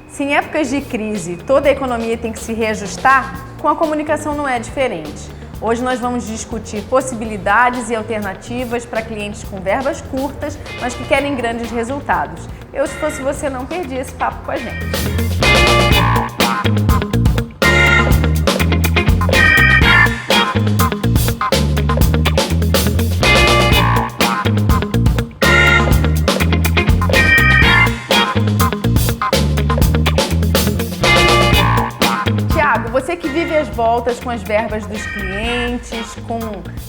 Se em épocas de crise toda a economia tem que se reajustar, com a comunicação não é diferente. Hoje nós vamos discutir possibilidades e alternativas para clientes com verbas curtas, mas que querem grandes resultados. Eu, se fosse você, não perdia esse papo com a gente. Você que vive as voltas com as verbas dos clientes, com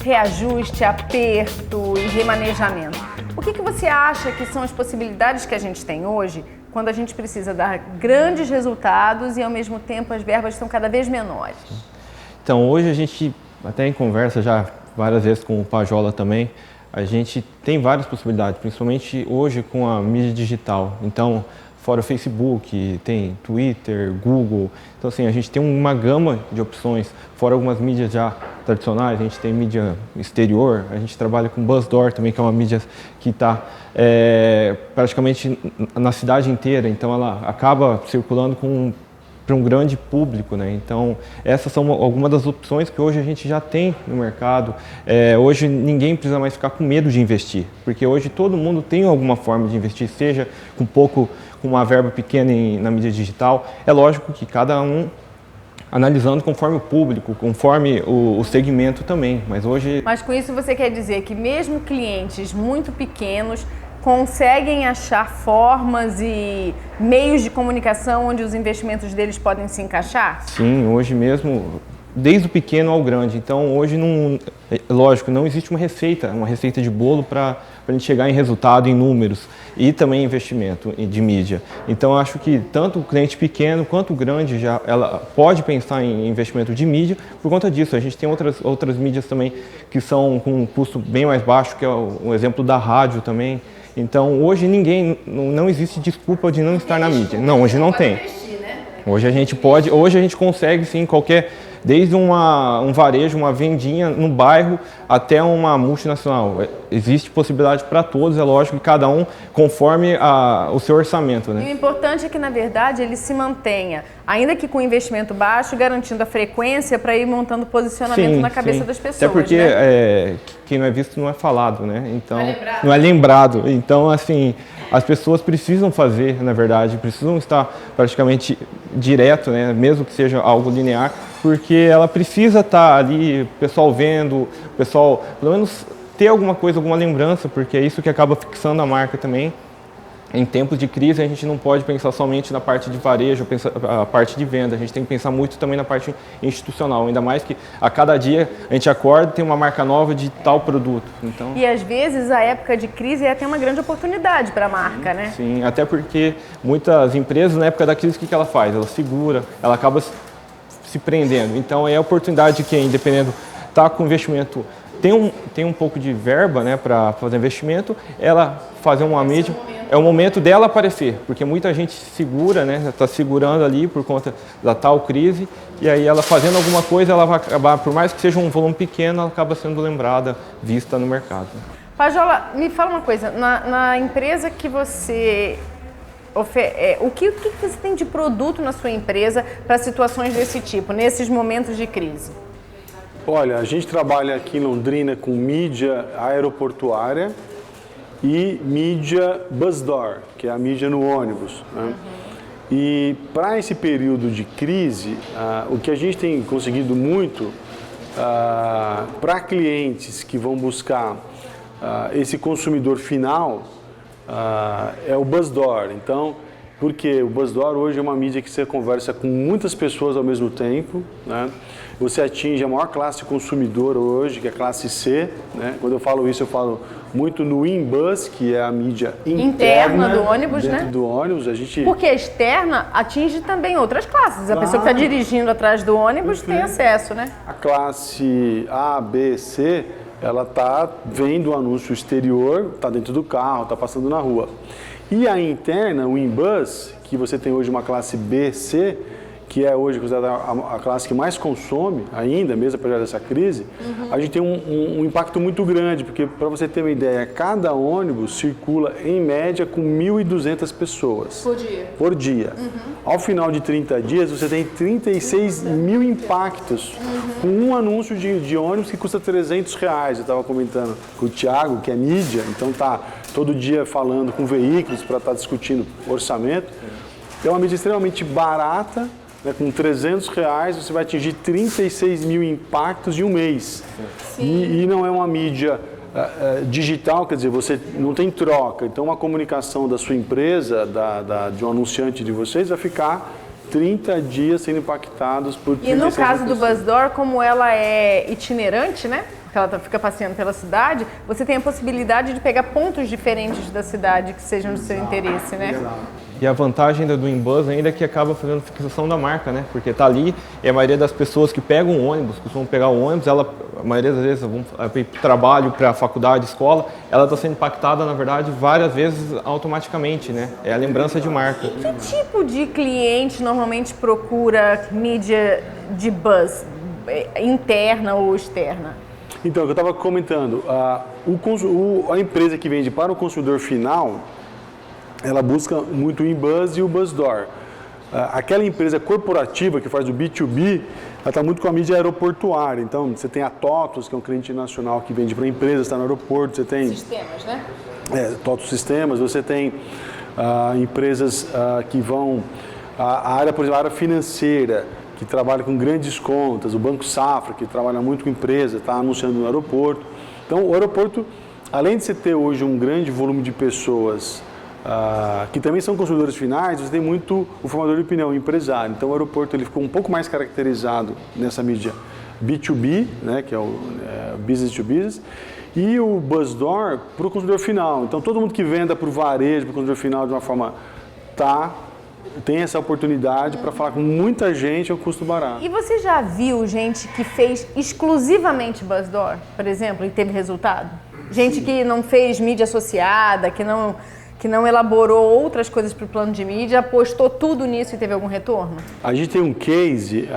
reajuste, aperto e remanejamento, o que você acha que são as possibilidades que a gente tem hoje quando a gente precisa dar grandes resultados e ao mesmo tempo as verbas estão cada vez menores? Então hoje a gente, até em conversa já várias vezes com o Pajola também, a gente tem várias possibilidades, principalmente hoje com a mídia digital. Então, fora o Facebook, tem Twitter, Google. Então, assim, a gente tem uma gama de opções. Fora algumas mídias já tradicionais, a gente tem mídia exterior, a gente trabalha com BuzzDoor também, que é uma mídia que está praticamente na cidade inteira. Então, ela acaba circulando para um grande público, né? Então, essas são algumas das opções que hoje a gente já tem no mercado. Hoje ninguém precisa mais ficar com medo de investir, porque hoje todo mundo tem alguma forma de investir, seja com uma verba pequena na mídia digital. É lógico que cada um analisando conforme o público, conforme o segmento também, mas hoje... Mas com isso você quer dizer que mesmo clientes muito pequenos conseguem achar formas e meios de comunicação onde os investimentos deles podem se encaixar? Sim, hoje mesmo, desde o pequeno ao grande. Então, hoje, lógico, não existe uma receita de bolo para a gente chegar em resultado, em números e também investimento de mídia. Então, acho que tanto o cliente pequeno quanto o grande ela pode pensar em investimento de mídia por conta disso. A gente tem outras mídias também que são com um custo bem mais baixo, que é o exemplo da rádio também. Então, hoje não existe desculpa de não estar na mídia. Não, hoje não tem. Hoje a gente consegue sim desde um varejo, uma vendinha no bairro até uma multinacional. Existe possibilidade para todos, é lógico que cada um conforme o seu orçamento, né? E o importante é que, na verdade, ele se mantenha, ainda que com investimento baixo, garantindo a frequência para ir montando posicionamento na cabeça das pessoas. Até porque né? Quem não é visto não é falado, né? Então, não é lembrado. Então, assim, as pessoas precisam fazer, na verdade, precisam estar praticamente direto, né? Mesmo que seja algo linear, porque ela precisa estar ali, o pessoal vendo, o pessoal, pelo menos, ter alguma coisa, alguma lembrança, porque é isso que acaba fixando a marca também. Em tempos de crise, a gente não pode pensar somente na parte de varejo, a parte de venda. A gente tem que pensar muito também na parte institucional. Ainda mais que a cada dia a gente acorda e tem uma marca nova de tal produto. Então... E às vezes a época de crise é até uma grande oportunidade para a marca, né? Sim, até porque muitas empresas, na época da crise, o que ela faz? Ela segura, ela acaba se prendendo. Então é a oportunidade de quem, dependendo, está com investimento, tem um pouco de verba, né, para fazer investimento, ela fazer uma mídia. É o momento dela aparecer, porque muita gente segura, né? Está segurando ali por conta da tal crise, e aí ela fazendo alguma coisa, ela vai acabar, por mais que seja um volume pequeno, ela acaba sendo lembrada, vista no mercado. Pajola, me fala uma coisa, na empresa que você o que você tem de produto na sua empresa para situações desse tipo, nesses momentos de crise? Olha, a gente trabalha aqui em Londrina com mídia aeroportuária e mídia BuzzDoor, que é a mídia no ônibus. Né? E para esse período de crise, o que a gente tem conseguido muito para clientes que vão buscar esse consumidor final é o BuzzDoor. Então, Porque o BuzzDoor hoje é uma mídia que você conversa com muitas pessoas ao mesmo tempo, né? Você atinge a maior classe consumidora hoje, que é a classe C, né? Quando eu falo isso, eu falo muito no InBuzz, que é a mídia interna do ônibus, dentro né? do ônibus. Porque a externa atinge também outras classes. A pessoa que está dirigindo atrás do ônibus tem acesso, né? A classe A, B, C, ela está vendo o anúncio exterior, está dentro do carro, está passando na rua. E a interna, o InBuzz, que você tem hoje uma classe B, C, que é hoje considerada a classe que mais consome ainda, mesmo apesar dessa crise, a gente tem um impacto muito grande, porque, para você ter uma ideia, cada ônibus circula, em média, com 1.200 pessoas. Por dia. Ao final de 30 dias, você tem 36 mil impactos, com um anúncio de ônibus que custa R$300. Eu estava comentando com o Thiago, que é mídia, então está todo dia falando com veículos para estar discutindo orçamento. É uma mídia extremamente barata, né, com R$300 você vai atingir 36 mil impactos em um mês. E não é uma mídia digital, quer dizer, você não tem troca. Então, uma comunicação da sua empresa, de um anunciante de vocês, vai ficar 30 dias sendo impactados por 36 E no caso do pessoas. BuzzDoor, como ela é itinerante, né? Porque ela fica passeando pela cidade, você tem a possibilidade de pegar pontos diferentes da cidade que sejam do seu interesse, né? E a vantagem do InBuzz ainda é que acaba fazendo fixação da marca, né? Porque tá ali e a maioria das pessoas que pegam o ônibus, costumam pegar o ônibus, a maioria das vezes vão para trabalho, para faculdade, escola, ela está sendo impactada, na verdade, várias vezes automaticamente, né? É a lembrança de marca. Que tipo de cliente normalmente procura mídia de buzz, interna ou externa? Então, o que eu estava comentando, a empresa que vende para o consumidor final, ela busca muito o InBuzz e o BuzzDoor. Aquela empresa corporativa que faz o B2B, ela está muito com a mídia aeroportuária. Então, você tem a TOTUS, que é um cliente nacional que vende para empresas, está no aeroporto, você tem... Sistemas, né? TOTUS Sistemas, você tem empresas que vão... A área, por exemplo, a área financeira, que trabalha com grandes contas, o Banco Safra, que trabalha muito com empresas, está anunciando no aeroporto. Então, o aeroporto, além de você ter hoje um grande volume de pessoas que também são consumidores finais, você tem muito o formador de opinião, o empresário. Então, o aeroporto ele ficou um pouco mais caracterizado nessa mídia B2B, né, que é o business to business, e o BuzzDoor para o consumidor final. Então, todo mundo que venda para o varejo, para o consumidor final de uma forma, tem essa oportunidade para falar com muita gente a um custo barato. E você já viu gente que fez exclusivamente BuzzDoor, por exemplo, e teve resultado? Gente que não fez mídia associada, que não elaborou outras coisas para o plano de mídia, apostou tudo nisso e teve algum retorno? A gente tem um case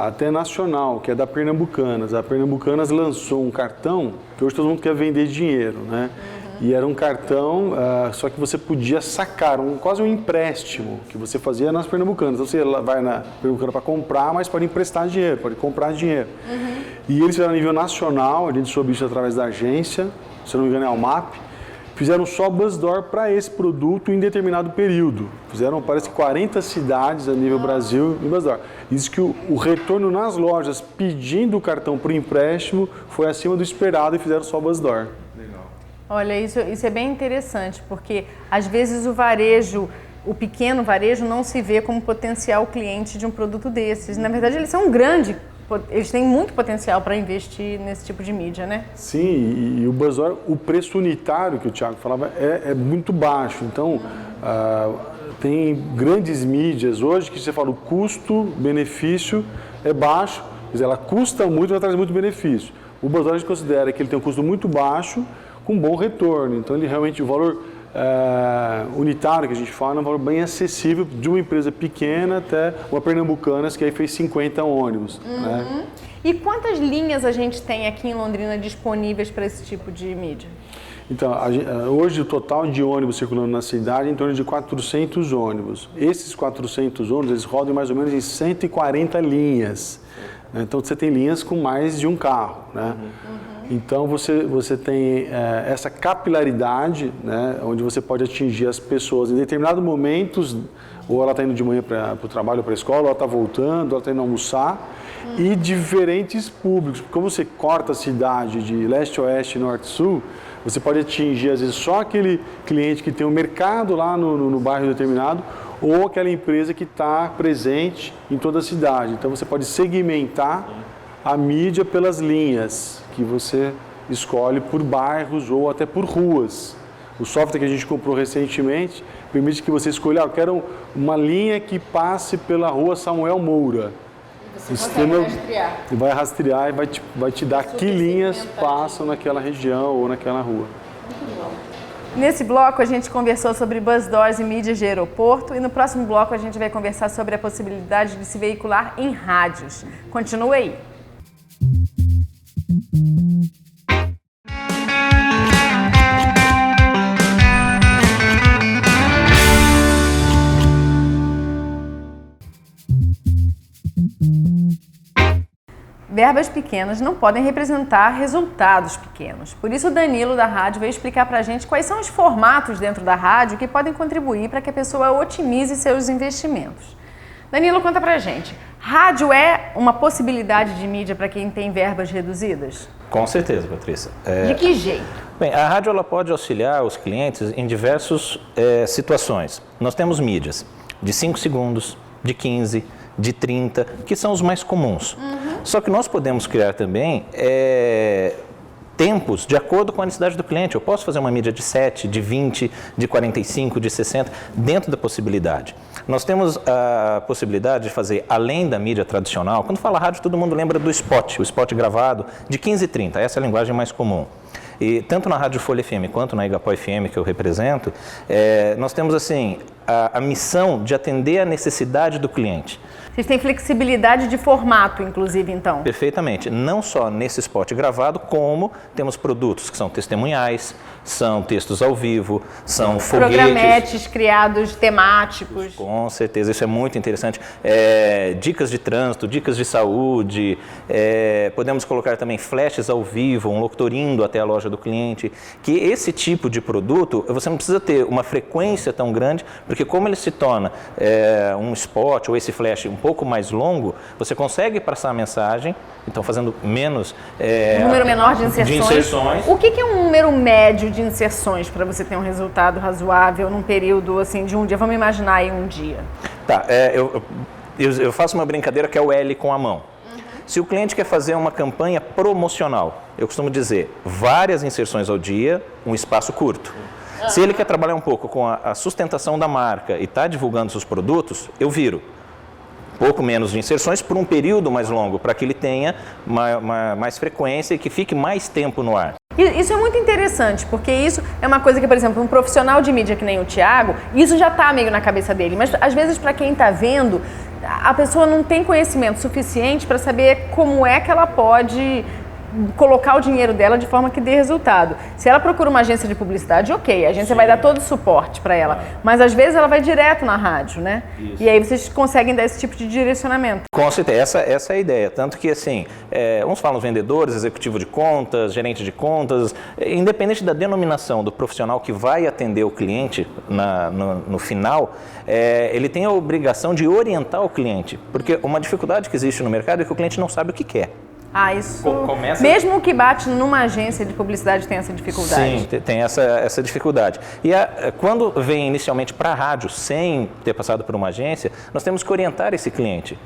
até nacional, que é da Pernambucanas. A Pernambucanas lançou um cartão que hoje todo mundo quer vender dinheiro, né? E era um cartão, só que você podia sacar, quase um empréstimo que você fazia nas Pernambucanas. Então você vai na Pernambucana para comprar, mas pode emprestar dinheiro, pode comprar dinheiro. E eles fizeram a nível nacional, a gente soube isso através da agência, se eu não me engano é a UMAP, fizeram só BuzzDoor para esse produto em determinado período. Fizeram, parece que 40 cidades a nível Brasil em BuzzDoor. Diz que o retorno nas lojas pedindo o cartão para o empréstimo foi acima do esperado e fizeram só BuzzDoor. Olha, isso é bem interessante, porque às vezes o varejo, o pequeno varejo não se vê como potencial cliente de um produto desses. Na verdade, eles são eles têm muito potencial para investir nesse tipo de mídia, né? Sim, e o BuzzDoor, o preço unitário que o Thiago falava é muito baixo. Então, tem grandes mídias hoje que você fala o custo-benefício é baixo, quer dizer, ela custa muito, mas traz muito benefício. O BuzzDoor a gente considera que ele tem um custo muito baixo, com bom retorno. Então, ele realmente, o valor unitário que a gente fala é um valor bem acessível de uma empresa pequena até uma Pernambucanas, que aí fez 50 ônibus. Né? E quantas linhas a gente tem aqui em Londrina disponíveis para esse tipo de mídia? Então, hoje o total de ônibus circulando na cidade é em torno de 400 ônibus. Esses 400 ônibus, eles rodam mais ou menos em 140 linhas. Né? Então, você tem linhas com mais de um carro. Né? Então, você tem essa capilaridade, né, onde você pode atingir as pessoas em determinados momentos, ou ela está indo de manhã para o trabalho, para a escola, ou ela está voltando, ou ela está indo almoçar, e diferentes públicos. Como você corta a cidade de leste a oeste, norte a sul, você pode atingir, às vezes, só aquele cliente que tem um mercado lá no bairro determinado, ou aquela empresa que está presente em toda a cidade. Então você pode segmentar a mídia pelas linhas que você escolhe por bairros ou até por ruas. O software que a gente comprou recentemente permite que você escolha, eu quero uma linha que passe pela rua Samuel Moura. Você consegue rastrear. E vai rastrear e vai te dar que linhas passam naquela região ou naquela rua. Nesse bloco a gente conversou sobre bus doors e mídias de aeroporto e no próximo bloco a gente vai conversar sobre a possibilidade de se veicular em rádios. Continue aí. Verbas pequenas não podem representar resultados pequenos. Por isso o Danilo da rádio veio explicar para a gente quais são os formatos dentro da rádio que podem contribuir para que a pessoa otimize seus investimentos. Danilo, conta pra gente. Rádio é uma possibilidade de mídia para quem tem verbas reduzidas? Com certeza, Patrícia. De que jeito? Bem, a rádio ela pode auxiliar os clientes em diversas situações. Nós temos mídias de 5 segundos, de 15, de 30, que são os mais comuns. Só que nós podemos criar também tempos de acordo com a necessidade do cliente. Eu posso fazer uma mídia de 7, de 20, de 45, de 60, dentro da possibilidade. Nós temos a possibilidade de fazer, além da mídia tradicional, quando fala rádio, todo mundo lembra do spot, o spot gravado, de 15 e 30, essa é a linguagem mais comum. E tanto na Rádio Folha FM quanto na Igapó FM, que eu represento, nós temos assim a missão de atender a necessidade do cliente. Vocês têm flexibilidade de formato, inclusive, então? Perfeitamente. Não só nesse spot gravado, como temos produtos que são testemunhais, são textos ao vivo, são foguetes. Programetes criados temáticos. Com certeza, isso é muito interessante. Dicas de trânsito, dicas de saúde, podemos colocar também flashes ao vivo, um locutor indo até a loja do cliente, que esse tipo de produto, você não precisa ter uma frequência tão grande, porque como ele se torna um spot ou esse flash um pouco mais longo, você consegue passar a mensagem, então fazendo menos... um número menor de inserções. O que é um número médio de inserções para você ter um resultado razoável num período assim de um dia? Vamos imaginar aí um dia. Tá, eu faço uma brincadeira que é o L com a mão. Se o cliente quer fazer uma campanha promocional, eu costumo dizer várias inserções ao dia, um espaço curto. Se ele quer trabalhar um pouco com a sustentação da marca e está divulgando seus produtos, eu viro. Pouco menos de inserções por um período mais longo, para que ele tenha mais frequência e que fique mais tempo no ar. Isso é muito interessante, porque isso é uma coisa que, por exemplo, um profissional de mídia que nem o Thiago, isso já está meio na cabeça dele, mas às vezes para quem está vendo, a pessoa não tem conhecimento suficiente para saber como é que ela pode colocar o dinheiro dela de forma que dê resultado. Se ela procura uma agência de publicidade, ok, a agência vai dar todo o suporte para ela, mas às vezes ela vai direto na rádio, né? Isso. E aí vocês conseguem dar esse tipo de direcionamento. Com certeza, essa é a ideia, tanto que assim, uns falam vendedores, executivo de contas, gerente de contas, independente da denominação do profissional que vai atender o cliente no final, ele tem a obrigação de orientar o cliente, porque uma dificuldade que existe no mercado é que o cliente não sabe o que quer. Isso, mesmo que bate numa agência de publicidade tem essa dificuldade. Sim, tem essa dificuldade. E quando vem inicialmente para a rádio, sem ter passado por uma agência, nós temos que orientar esse cliente.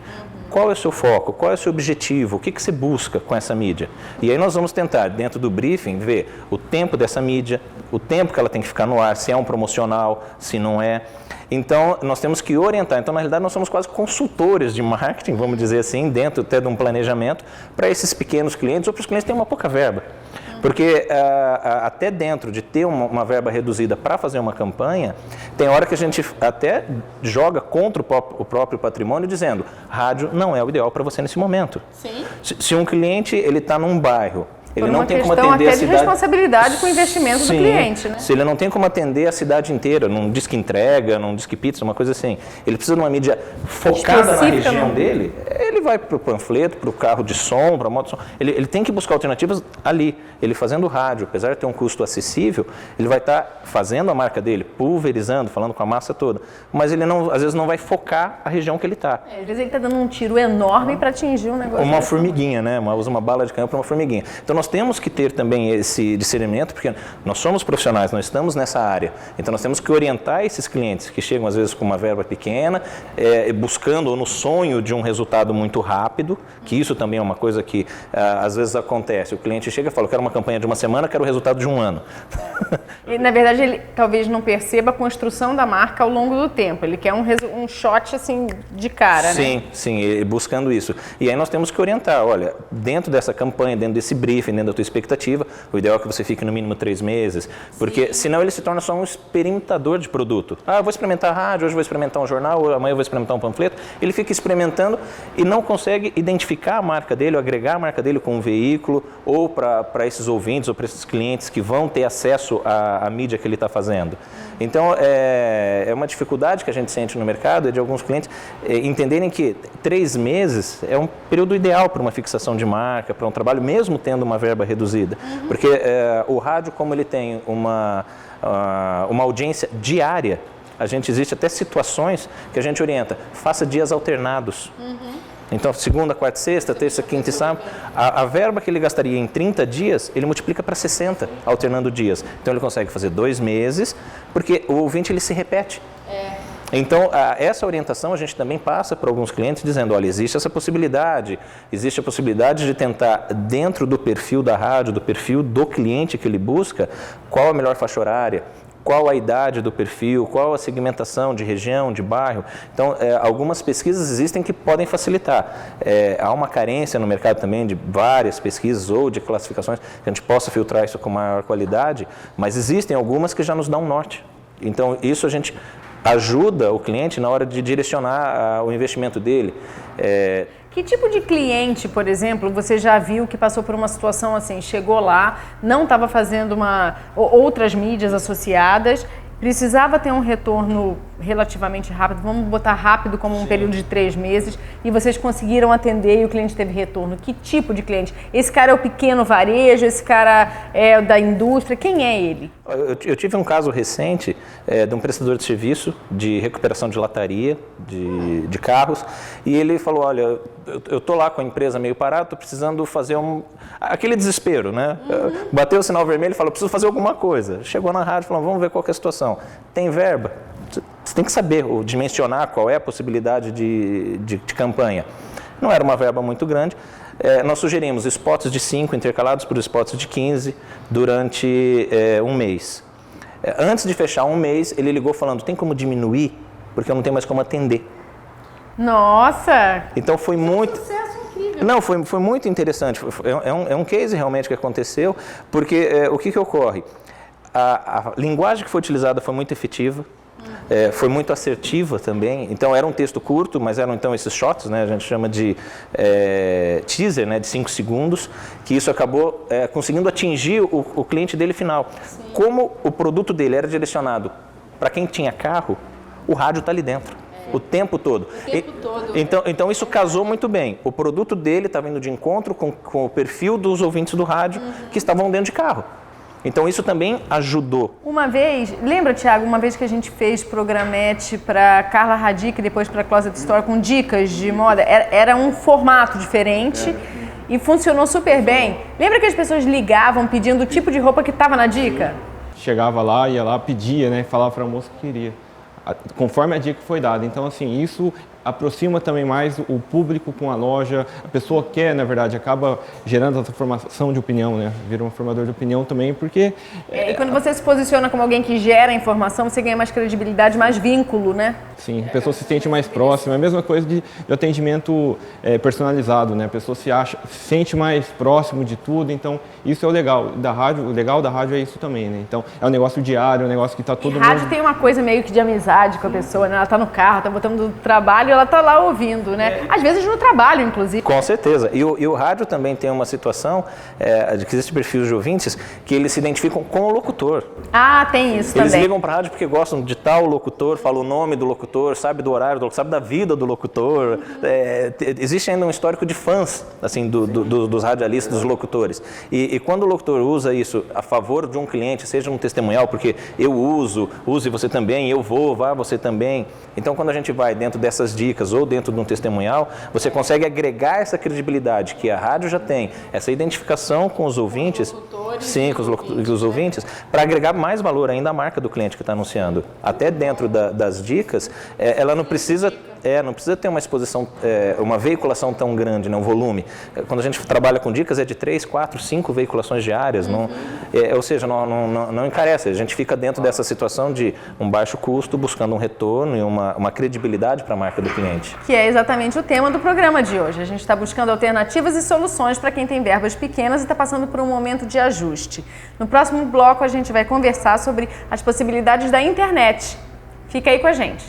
Qual é o seu foco? Qual é o seu objetivo? O que você busca com essa mídia? E aí nós vamos tentar, dentro do briefing, ver o tempo dessa mídia, o tempo que ela tem que ficar no ar, se é um promocional, se não é. Então, nós temos que orientar. Então, na realidade, nós somos quase consultores de marketing, vamos dizer assim, dentro até de um planejamento, para esses pequenos clientes ou para os clientes que têm uma pouca verba. Porque até dentro de ter uma verba reduzida para fazer uma campanha, tem hora que a gente até joga contra o próprio patrimônio, dizendo, rádio não é o ideal para você nesse momento. Sim. Se um cliente está num bairro, ele por não uma tem como questão atender até a cidade. De responsabilidade com o investimento do cliente, né? Se ele não tem como atender a cidade inteira, num disque entrega, num disque pizza, uma coisa assim, ele precisa de uma mídia focada na região dele, ele vai para o panfleto, para o carro de som, para a moto de som. Ele tem que buscar alternativas ali. Ele fazendo rádio, apesar de ter um custo acessível, ele vai estar fazendo a marca dele, pulverizando, falando com a massa toda. Mas ele não, às vezes não vai focar a região que ele está. Às vezes ele está dando um tiro enorme para atingir um negócio. Uma formiguinha, né? Usa uma bala de canhão para uma formiguinha. Então nós temos que ter também esse discernimento, porque nós somos profissionais, nós estamos nessa área. Então nós temos que orientar esses clientes que chegam às vezes com uma verba pequena, buscando ou no sonho de um resultado muito rápido, que isso também é uma coisa que às vezes acontece. O cliente chega e fala, eu quero uma campanha de uma semana, quero o resultado de um ano. E, na verdade, ele talvez não perceba a construção da marca ao longo do tempo. Ele quer um shot assim de cara, sim, né? Sim, buscando isso. E aí nós temos que orientar, olha, dentro dessa campanha, dentro desse briefing, dentro da tua expectativa, o ideal é que você fique no mínimo 3 meses, porque senão ele se torna só um experimentador de produto. Eu vou experimentar rádio, hoje vou experimentar um jornal, amanhã eu vou experimentar um panfleto. Ele fica experimentando e não consegue identificar a marca dele, ou agregar a marca dele com um veículo, ou para esses ouvintes, ou para esses clientes que vão ter acesso à mídia que ele está fazendo. Então, é uma dificuldade que a gente sente no mercado, de alguns clientes entenderem que 3 meses é um período ideal para uma fixação de marca, para um trabalho, mesmo tendo uma verba reduzida. Porque o rádio, como ele tem uma audiência diária, existe até situações que a gente orienta, faça dias alternados. Então, segunda, quarta, sexta, terça, quinta e sábado, a verba que ele gastaria em 30 dias, ele multiplica para 60, alternando dias. Então, ele consegue fazer 2 meses, porque o ouvinte ele se repete. Então, essa orientação a gente também passa para alguns clientes dizendo, olha, existe essa possibilidade, existe a possibilidade de tentar, dentro do perfil da rádio, do perfil do cliente que ele busca, qual a melhor faixa horária, qual a idade do perfil, qual a segmentação de região, de bairro. Então, algumas pesquisas existem que podem facilitar. Há uma carência no mercado também de várias pesquisas ou de classificações que a gente possa filtrar isso com maior qualidade, mas existem algumas que já nos dão um norte. Então, isso a gente ajuda o cliente na hora de direcionar o investimento dele. Que tipo de cliente, por exemplo, você já viu que passou por uma situação assim, chegou lá, não estava fazendo outras mídias associadas, precisava ter um retorno relativamente rápido, vamos botar rápido como um período de 3 meses, e vocês conseguiram atender e o cliente teve retorno? Que tipo de cliente? Esse cara é o pequeno varejo, esse cara é da indústria, quem é ele? Eu tive um caso recente de um prestador de serviço de recuperação de lataria de carros, e ele falou, olha, eu estou lá com a empresa meio parada, estou precisando fazer aquele desespero, né? Bateu o sinal vermelho e falou, preciso fazer alguma coisa. Chegou na rádio e falou, vamos ver qual que é a situação. Tem verba? Você tem que saber, ou dimensionar qual é a possibilidade de campanha. Não era uma verba muito grande. Nós sugerimos spots de 5 intercalados por spots de 15 durante um mês. Antes de fechar um mês, ele ligou falando, tem como diminuir? Porque eu não tenho mais como atender. Nossa! Então foi muito... Sucesso incrível. Não, foi muito interessante. É um case realmente que aconteceu, porque o que ocorre? A linguagem que foi utilizada foi muito efetiva. Foi muito assertiva também, então era um texto curto, mas eram então esses shots, né, a gente chama de teaser, né, de 5 segundos, que isso acabou conseguindo atingir o cliente dele final. Sim. Como o produto dele era direcionado para quem tinha carro, o rádio está ali dentro. O tempo todo. Então isso casou muito bem. O produto dele estava indo de encontro com o perfil dos ouvintes do rádio que estavam dentro de carro. Então isso também ajudou. Uma vez, lembra, Thiago, uma vez que a gente fez programete para Carla Radic e depois para Closet Store com dicas de moda, era um formato diferente e funcionou super bem. Lembra que as pessoas ligavam pedindo o tipo de roupa que estava na dica? Chegava lá, ia lá, pedia, né, falava para a moça que queria, conforme a dica que foi dada. Então, assim, isso aproxima também mais o público com a loja. A pessoa quer, na verdade, acaba gerando essa formação de opinião, né? Vira um formador de opinião também, porque... E quando você se posiciona como alguém que gera informação, você ganha mais credibilidade, mais vínculo, né? Sim, a pessoa se sente mais próxima. É a mesma coisa de atendimento personalizado, né? A pessoa se sente mais próximo de tudo. Então, isso é o legal da rádio. O legal da rádio é isso também, né? Então, é um negócio diário, é um negócio que está todo mundo... rádio tem uma coisa meio que de amizade com a pessoa, né? Ela está no carro, está botando do trabalho, ela está lá ouvindo, né? Às vezes no trabalho, inclusive. Com certeza. E o rádio também tem uma situação de que existe perfis de ouvintes que eles se identificam com o locutor. Ah, tem isso também. Eles ligam para a rádio porque gostam de tal locutor, falam o nome do locutor, sabe do horário do locutor, sabe da vida do locutor. Existe ainda um histórico de fãs, assim, dos radialistas, dos locutores. E quando o locutor usa isso a favor de um cliente, seja um testemunhal, porque eu use você também, eu vou, vá você também. Então, quando a gente vai dentro dessas dicas ou dentro de um testemunhal, você consegue agregar essa credibilidade que a rádio já tem, essa identificação com os ouvintes, sim, com os ouvintes, para agregar mais valor ainda à marca do cliente que está anunciando. Até dentro das dicas, ela não precisa ter uma exposição, uma veiculação tão grande, né, um volume. Quando a gente trabalha com dicas, é de 3, 4, 5 veiculações diárias, ou seja, não encarece. A gente fica dentro dessa situação de um baixo custo, buscando um retorno e uma credibilidade para a marca do cliente. Que é exatamente o tema do programa de hoje. A gente está buscando alternativas e soluções para quem tem verbas pequenas e está passando por um momento de ajuste. No próximo bloco, a gente vai conversar sobre as possibilidades da internet. Fica aí com a gente.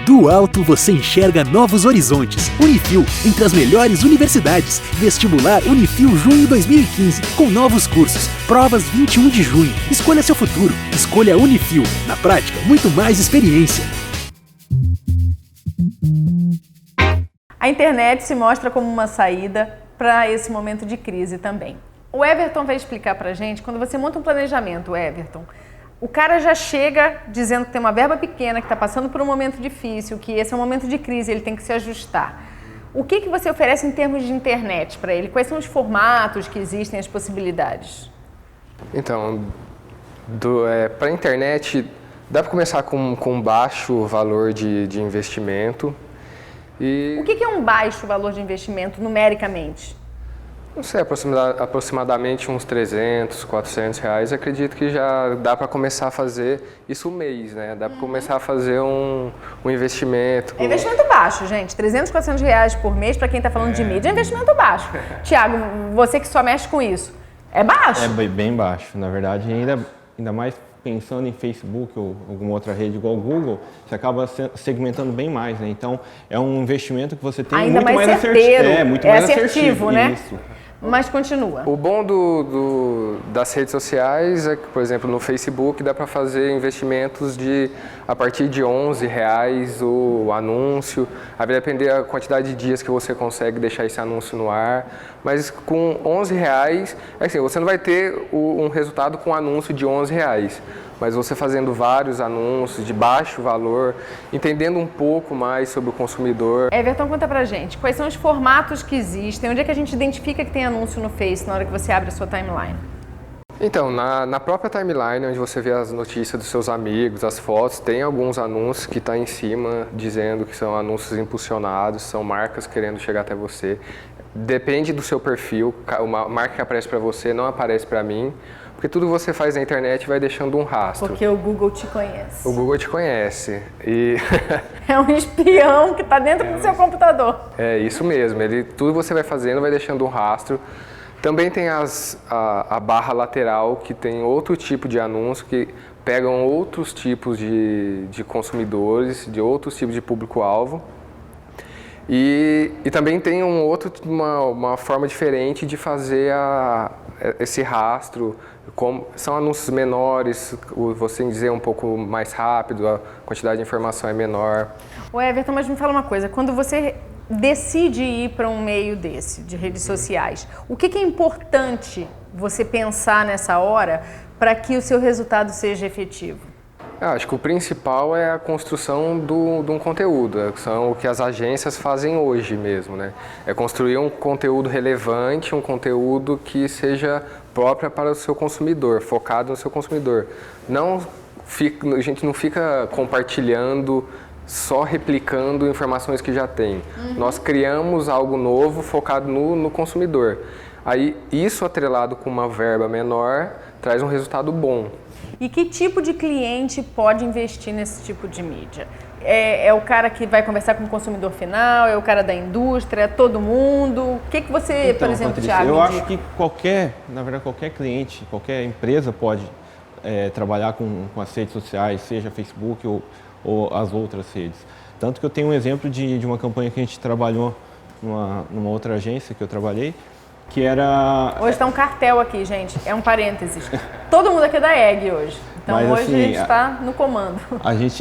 Do alto você enxerga novos horizontes. Unifil, entre as melhores universidades. Vestibular Unifil Junho 2015, com novos cursos. Provas 21 de junho. Escolha seu futuro. Escolha Unifil. Na prática, muito mais experiência. A internet se mostra como uma saída para esse momento de crise também. O Everton vai explicar para a gente, quando você monta um planejamento, Everton, o cara já chega dizendo que tem uma verba pequena, que está passando por um momento difícil, que esse é um momento de crise, ele tem que se ajustar. O que você oferece em termos de internet para ele? Quais são os formatos que existem, as possibilidades? Então, para a internet, dá para começar com baixo valor de investimento. O que é um baixo valor de investimento, numericamente? Não sei, aproximadamente uns 300, 400 reais, acredito que já dá para começar a fazer isso um mês, né? Dá para começar a fazer um investimento. É investimento baixo, gente. 300, 400 reais por mês, para quem está falando de mídia, é investimento baixo. Tiago, você que só mexe com isso, é baixo? É bem baixo. Na verdade, ainda mais pensando em Facebook ou alguma outra rede igual o Google, você acaba segmentando bem mais, né? Então, é um investimento que você tem ainda muito mais certeiro. muito mais assertivo, né? Isso. Mas continua. O bom das redes sociais é que, por exemplo, no Facebook dá para fazer investimentos a partir de R$11 o anúncio. Aí vai depender da quantidade de dias que você consegue deixar esse anúncio no ar. Mas com R$11, assim, você não vai ter um resultado com anúncio de R$11. Mas você fazendo vários anúncios de baixo valor, entendendo um pouco mais sobre o consumidor. Everton, conta pra gente, quais são os formatos que existem? Onde é que a gente identifica que tem anúncio no Face na hora que você abre a sua timeline? Então, na própria timeline, onde você vê as notícias dos seus amigos, as fotos, tem alguns anúncios que estão em cima dizendo que são anúncios impulsionados, são marcas querendo chegar até você. Depende do seu perfil, uma marca que aparece para você não aparece para mim. Porque tudo que você faz na internet vai deixando um rastro. Porque o Google te conhece. O Google te conhece. E é um espião que está dentro do seu computador. É isso mesmo. Tudo que você vai fazendo vai deixando um rastro. Também tem a barra lateral, que tem outro tipo de anúncio, que pegam outros tipos de consumidores, de outros tipos de público-alvo. E também tem uma forma diferente de fazer esse rastro. São anúncios menores, você dizer um pouco mais rápido, a quantidade de informação é menor. O Everton, mas me fala uma coisa, quando você decide ir para um meio desse, de redes sociais, o que é importante você pensar nessa hora para que o seu resultado seja efetivo? Acho que o principal é a construção de um conteúdo, são o que as agências fazem hoje mesmo, né? É construir um conteúdo relevante, um conteúdo que seja próprio para o seu consumidor, focado no seu consumidor. A gente não fica compartilhando, só replicando informações que já tem. Nós criamos algo novo focado no consumidor. Aí, isso atrelado com uma verba menor, traz um resultado bom. E que tipo de cliente pode investir nesse tipo de mídia? É o cara que vai conversar com o consumidor final? É o cara da indústria? É todo mundo? O que você, por exemplo, Patrícia, Thiago, eu acho que qualquer cliente, qualquer empresa pode trabalhar com as redes sociais, seja Facebook ou as outras redes. Tanto que eu tenho um exemplo de uma campanha que a gente trabalhou numa outra agência que eu trabalhei, que era... Hoje está um cartel aqui, gente, é um parênteses. Todo mundo aqui é da EG hoje, então mas, hoje assim, a gente está no comando.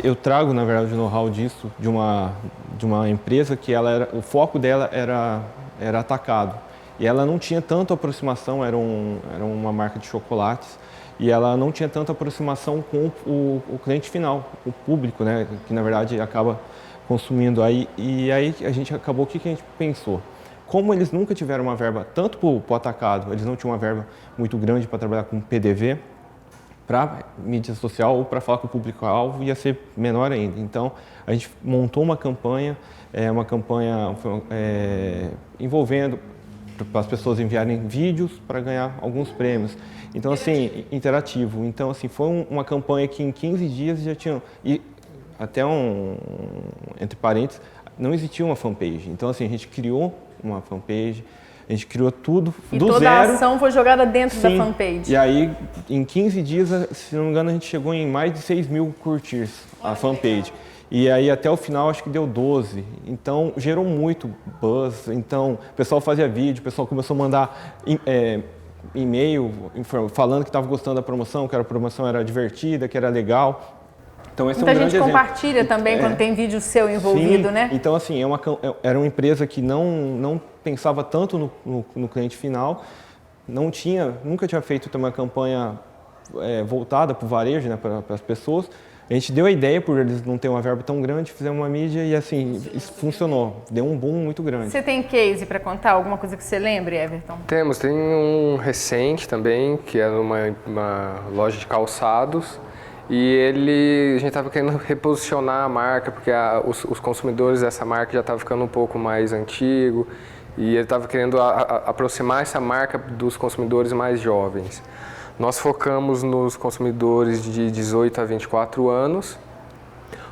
Eu trago, na verdade, o know-how disso de uma empresa que o foco dela era atacado. E ela não tinha tanta aproximação, era uma marca de chocolates. e ela não tinha tanta aproximação com o cliente final, o público, né, que na verdade acaba consumindo aí. E aí a gente acabou, o que a gente pensou? Como eles nunca tiveram uma verba, tanto para o atacado, eles não tinham uma verba muito grande para trabalhar com PDV, para mídia social ou para falar com o público-alvo ia ser menor ainda. Então, a gente montou uma campanha envolvendo para as pessoas enviarem vídeos para ganhar alguns prêmios. Então, assim, interativo. Então, assim, foi uma campanha que em 15 dias já tinha... E até entre parênteses, não existia uma fanpage. Então, assim, a gente criou uma fanpage, a gente criou tudo do zero. E toda a ação foi jogada dentro Sim. da fanpage. E aí, em 15 dias, se não me engano, a gente chegou em mais de 6 mil curtirs a fanpage. E aí, até o final, acho que deu 12. Então, gerou muito buzz. Então, o pessoal fazia vídeo, o pessoal começou a mandar e-mail falando que estava gostando da promoção, que a promoção era divertida, que era legal. Então, esse Muita é um grande gente exemplo. compartilha também quando tem vídeo seu envolvido, Sim. né? Então, assim, era uma empresa que não pensava tanto no cliente final, nunca tinha feito também uma campanha voltada para o varejo, né, para as pessoas. A gente deu a ideia, por eles não terem uma verba tão grande, fizemos uma mídia e, assim, isso funcionou. Deu um boom muito grande. Você tem case para contar? Alguma coisa que você lembre, Everton? Tem um recente também, que é uma loja de calçados. E a gente estava querendo reposicionar a marca, porque os consumidores dessa marca já estavam ficando um pouco mais antigo. E ele estava querendo aproximar essa marca dos consumidores mais jovens. Nós focamos nos consumidores de 18 a 24 anos,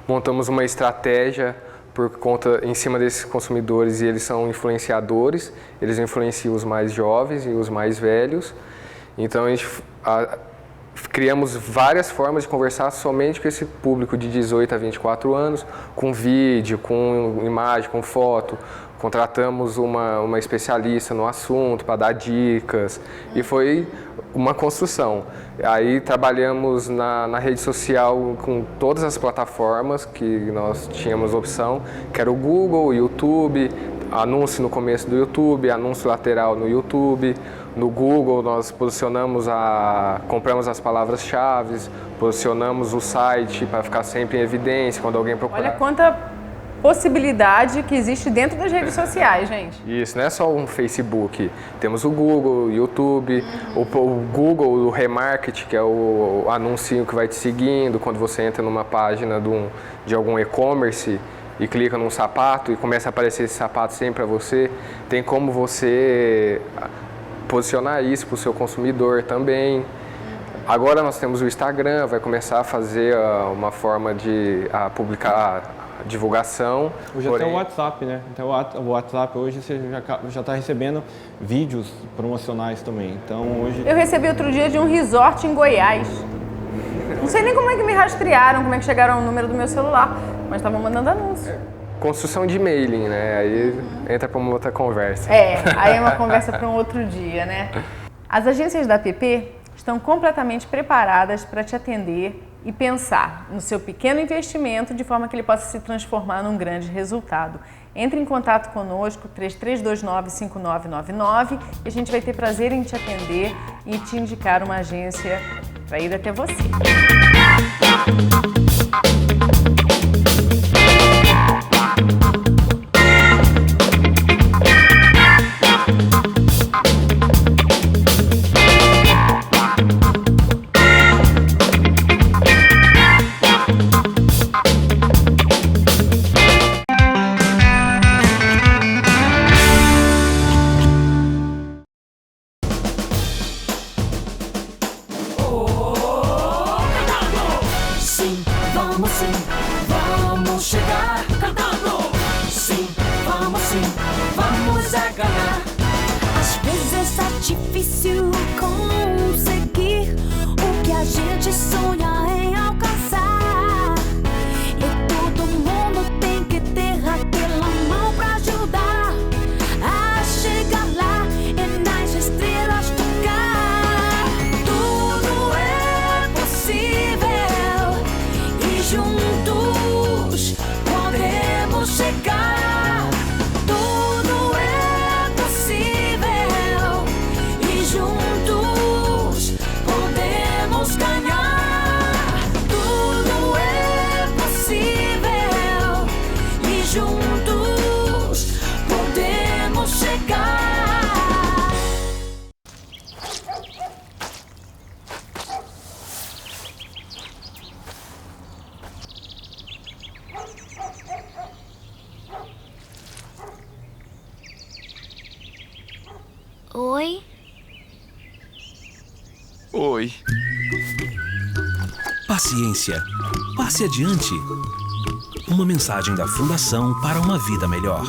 montamos uma estratégia em cima desses consumidores, e eles são influenciadores, eles influenciam os mais jovens e os mais velhos. Então a gente criamos várias formas de conversar somente com esse público de 18 a 24 anos, com vídeo, com imagem, com foto. Contratamos uma especialista no assunto para dar dicas, e foi uma construção. Aí trabalhamos na rede social com todas as plataformas que nós tínhamos opção, que era o Google, o YouTube, anúncio no começo do YouTube, anúncio lateral no YouTube. No Google nós compramos as palavras-chave, posicionamos o site para ficar sempre em evidência quando alguém procurar. Olha quanta possibilidade que existe dentro das redes sociais, gente. Isso, não é só um Facebook. Temos o Google, o YouTube, o Google, o Remarket, que é o anúncio que vai te seguindo quando você entra numa página de algum e-commerce e clica num sapato e começa a aparecer esse sapato sempre para você. Tem como você posicionar isso para o seu consumidor também. Agora nós temos o Instagram, vai começar a fazer uma forma de publicar divulgação. Hoje até o WhatsApp, né? Até o WhatsApp hoje você já está recebendo vídeos promocionais também. Então hoje... Eu recebi outro dia de um resort em Goiás. Não sei nem como é que me rastrearam, como é que chegaram ao número do meu celular, mas estavam mandando anúncio. Construção de mailing, né? Aí entra para uma outra conversa. Aí é uma conversa para um outro dia, né? As agências da PP estão completamente preparadas para te atender e pensar no seu pequeno investimento de forma que ele possa se transformar num grande resultado. Entre em contato conosco, 3329-5999, e a gente vai ter prazer em te atender e te indicar uma agência para ir até você. Vamos chegar cantando. Sim, vamos é ganhar. Às vezes é difícil conseguir o que a gente sonha em alcançar. E todo mundo tem que ter aquela mão pra ajudar a chegar lá e nas estrelas tocar. Tudo é possível e juntos podemos chegar. Tudo é possível e juntos podemos Oi? Oi. Paciência. Passe adiante. Uma mensagem da Fundação para uma Vida Melhor.